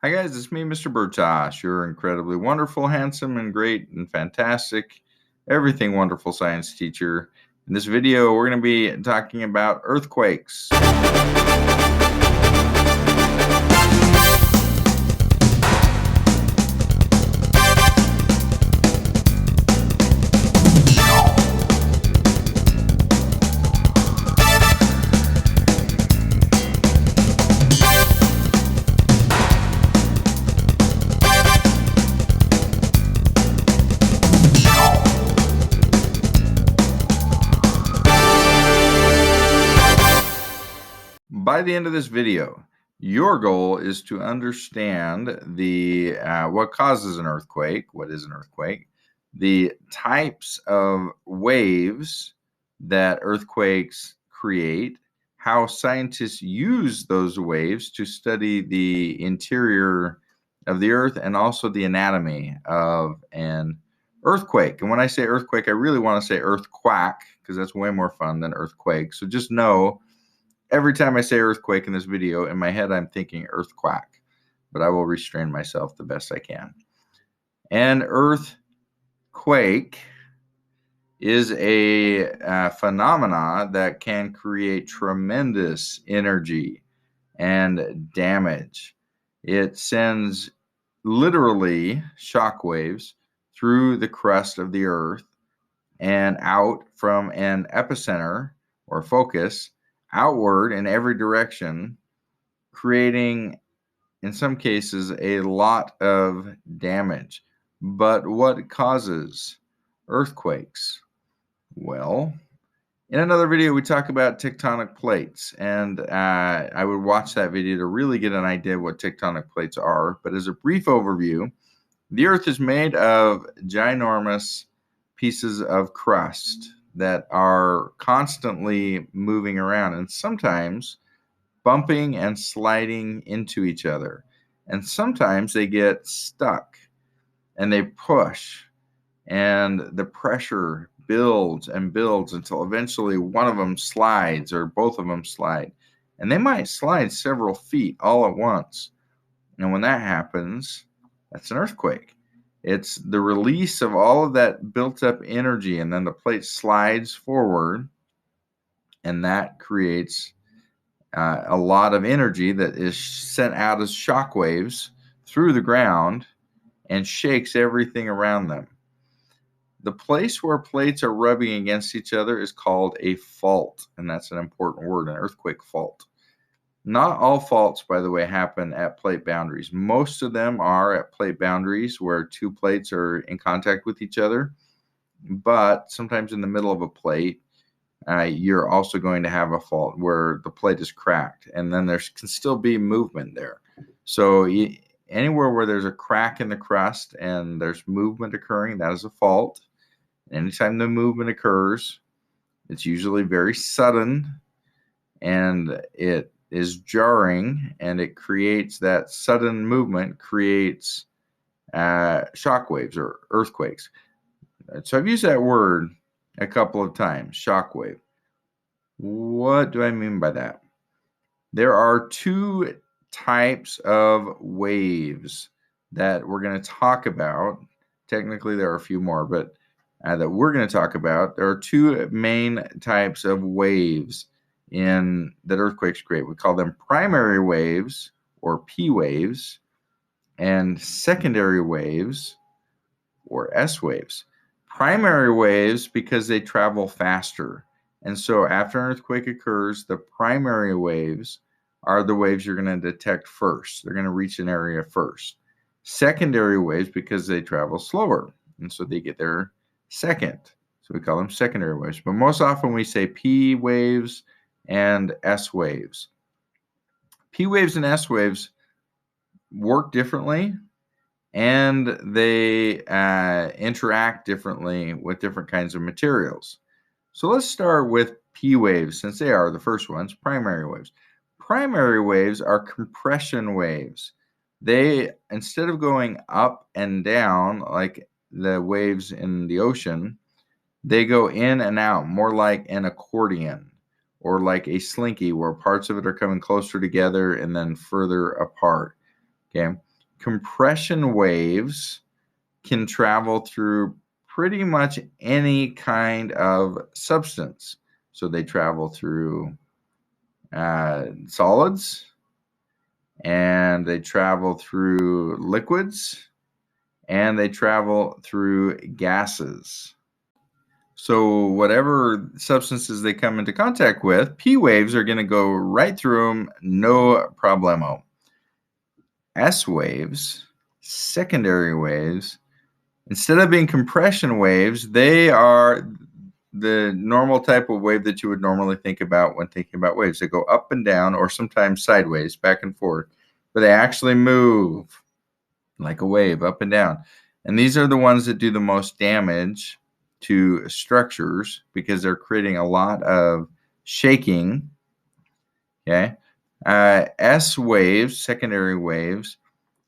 Hi guys, it's me, Mr. Bertoch, your incredibly wonderful, handsome, and great and fantastic, everything wonderful science teacher. In this video, we're going to be talking about earthquakes. By the end of this video, your goal is to understand the what causes an earthquake, what is an earthquake, the types of waves that earthquakes create, how scientists use those waves to study the interior of the earth, and also the anatomy of an earthquake. And when I say earthquake, I really want to say earthquake because that's way more fun than earthquake. So just know every time I say earthquake in this video, in my head, I'm thinking earthquake, but I will restrain myself the best I can. An earthquake is a phenomena that can create tremendous energy and damage. It sends literally shock waves through the crust of the earth and out from an epicenter or focus outward in every direction, creating, in some cases, a lot of damage. But what causes earthquakes? Well, in another video, we talk about tectonic plates, and I would watch that video to really get an idea of what tectonic plates are. But as a brief overview, the Earth is made of ginormous pieces of crust that are constantly moving around and sometimes bumping and sliding into each other. And sometimes they get stuck and they push, and the pressure builds and builds until eventually one of them slides or both of them slide. And they might slide several feet all at once. And when that happens, that's an earthquake. It's the release of all of that built up energy, and then the plate slides forward, and that creates a lot of energy that is sent out as shock waves through the ground and shakes everything around them. The place where plates are rubbing against each other is called a fault, and that's an important word, an earthquake fault. Not all faults, by the way, happen at plate boundaries. Most of them are at plate boundaries where two plates are in contact with each other. But sometimes in the middle of a plate, you're also going to have a fault where the plate is cracked, and then there can still be movement there. So anywhere where there's a crack in the crust and there's movement occurring, that is a fault. Anytime the movement occurs, it's usually very sudden, and it is jarring, and it creates that sudden movement creates shock waves or earthquakes. So I've used that word a couple of times, shock wave. What do I mean by that? There are two types of waves that we're going to talk about. Technically, there are a few more, but that we're going to talk about. There are two main types of waves that earthquakes create. We call them primary waves, or P waves, and secondary waves, or S waves. Primary waves because they travel faster. And so after an earthquake occurs, the primary waves are the waves you're going to detect first. They're going to reach an area first. Secondary waves because they travel slower, and so they get there second. So we call them secondary waves. But most often we say P waves and S waves. P waves and S waves work differently, and they interact differently with different kinds of materials. So let's start with P waves, since they are the first ones, primary waves. Primary waves are compression waves. They, instead of going up and down like the waves in the ocean, they go in and out, more like an accordion or like a slinky, where parts of it are coming closer together and then further apart. Okay. compression waves can travel through pretty much any kind of substance. So they travel through solids, and they travel through liquids, and they travel through gases. So whatever substances they come into contact with, P waves are going to go right through them, no problemo. S waves, secondary waves, instead of being compression waves, they are the normal type of wave that you would normally think about when thinking about waves. They go up and down, or sometimes sideways, back and forth, but they actually move like a wave up and down. And these are the ones that do the most damage to structures because they're creating a lot of shaking. Okay. S waves, secondary waves,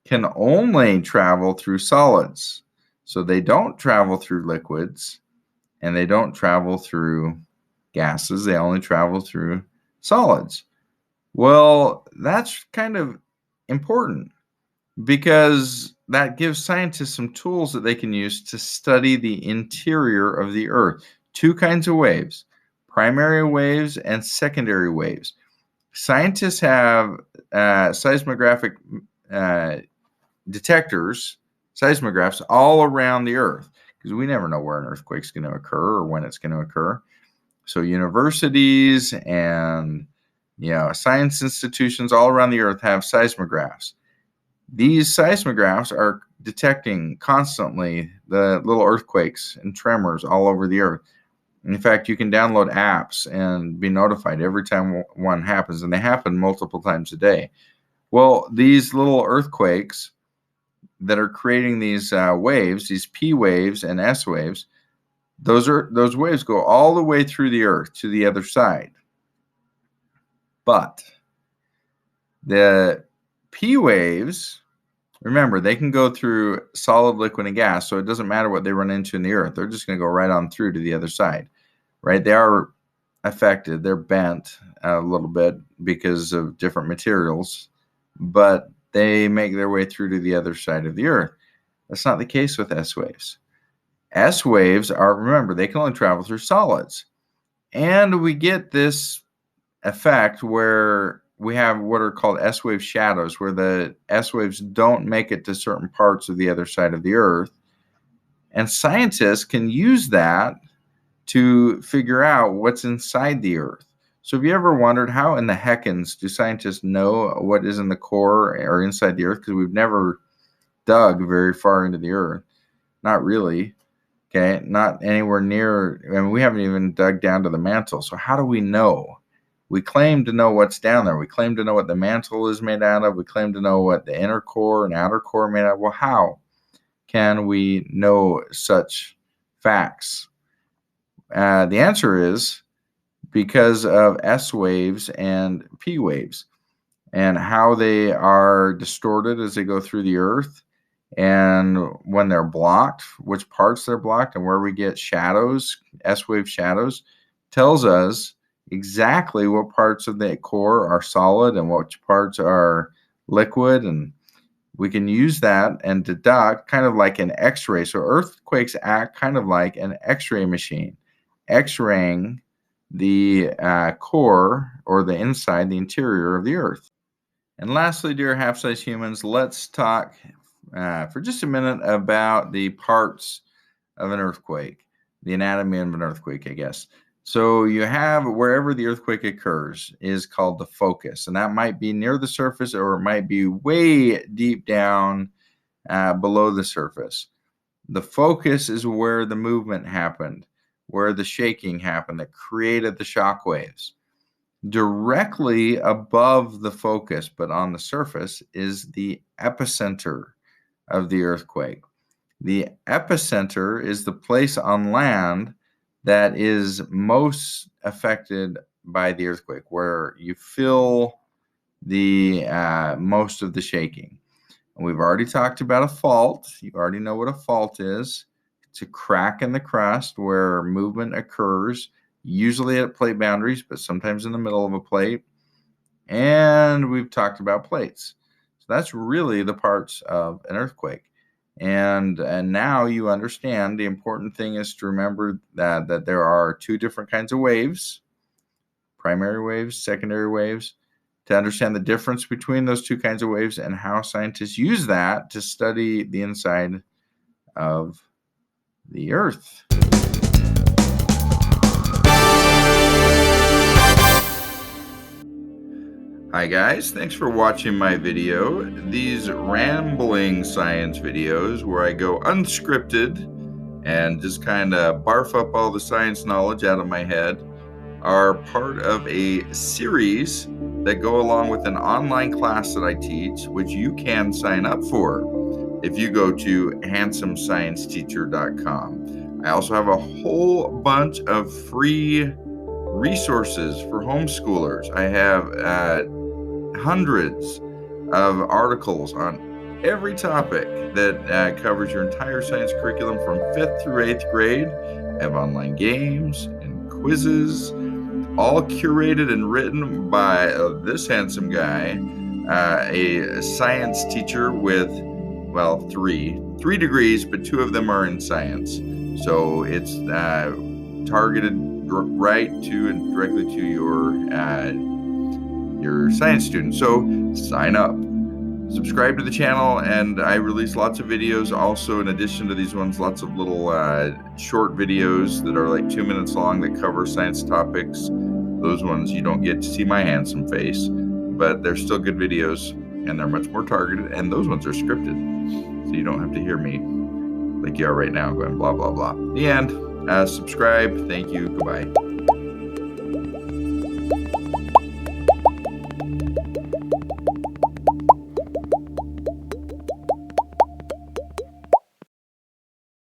can only travel through solids. So they don't travel through liquids, and they don't travel through gases. They only travel through solids. Well, that's kind of important because that gives scientists some tools that they can use to study the interior of the Earth. Two kinds of waves, primary waves and secondary waves. Scientists have seismographic detectors, seismographs, all around the Earth because we never know where an earthquake's going to occur or when it's going to occur. So universities and science institutions all around the Earth have seismographs. These seismographs are detecting constantly the little earthquakes and tremors all over the Earth. In fact, you can download apps and be notified every time one happens, and they happen multiple times a day. Well, these little earthquakes that are creating these waves, these P waves and S waves, those waves go all the way through the Earth to the other side. But the P waves, remember, they can go through solid, liquid, and gas, so it doesn't matter what they run into in the Earth. They're just going to go right on through to the other side, right? They are affected. They're bent a little bit because of different materials, but they make their way through to the other side of the Earth. That's not the case with S waves. S waves are, remember, they can only travel through solids. And we get this effect where we have what are called S wave shadows, where the S waves don't make it to certain parts of the other side of the Earth. And scientists can use that to figure out what's inside the Earth. So have you ever wondered how in the heckins do scientists know what is in the core or inside the Earth? Because we've never dug very far into the Earth. Not really. Okay, not anywhere near. I mean, we haven't even dug down to the mantle. So how do we know? We claim to know what's down there. We claim to know what the mantle is made out of. We claim to know what the inner core and outer core are made out of. Well, how can we know such facts? The answer is because of S waves and P waves and how they are distorted as they go through the Earth, and when they're blocked, which parts they're blocked, and where we get shadows, S-wave shadows, tells us exactly what parts of the core are solid and which parts are liquid, and we can use that and deduct kind of like an X-ray. So earthquakes act kind of like an X-ray machine, X-raying the core or the inside, the interior of the Earth. And lastly, dear half-size humans, let's talk for just a minute about the parts of an earthquake, the anatomy of an earthquake, I guess. So you have wherever the earthquake occurs is called the focus, and that might be near the surface or it might be way deep down below the surface. The focus is where the movement happened, where the shaking happened that created the shock waves. Directly above the focus, but on the surface, is the epicenter of the earthquake. The epicenter is the place on land that is most affected by the earthquake, where you feel the most of the shaking. And we've already talked about a fault. You already know what a fault is. It's a crack in the crust where movement occurs, usually at plate boundaries, but sometimes in the middle of a plate. And we've talked about plates. So That's really the parts of an earthquake. And now you understand the important thing is to remember that there are two different kinds of waves, primary waves, secondary waves, to understand the difference between those two kinds of waves and how scientists use that to study the inside of the Earth. Hi guys, thanks for watching my video. These rambling science videos where I go unscripted and just kind of barf up all the science knowledge out of my head are part of a series that go along with an online class that I teach, which you can sign up for if you go to handsomescienceteacher.com. I also have a whole bunch of free resources for homeschoolers. I have hundreds of articles on every topic that covers your entire science curriculum from 5th through 8th grade. I have online games and quizzes, all curated and written by this handsome guy, a science teacher with, well, three degrees, but 2 of them are in science. So it's targeted right to and directly to your science students. So sign up, subscribe to the channel, and I release lots of videos. Also, in addition to these ones, lots of little short videos that are like 2 minutes long that cover science topics. Those ones you don't get to see my handsome face, but they're still good videos and they're much more targeted, and those ones are scripted, so you don't have to hear me like you are right now going blah blah blah. The end. Subscribe. Thank you. Goodbye.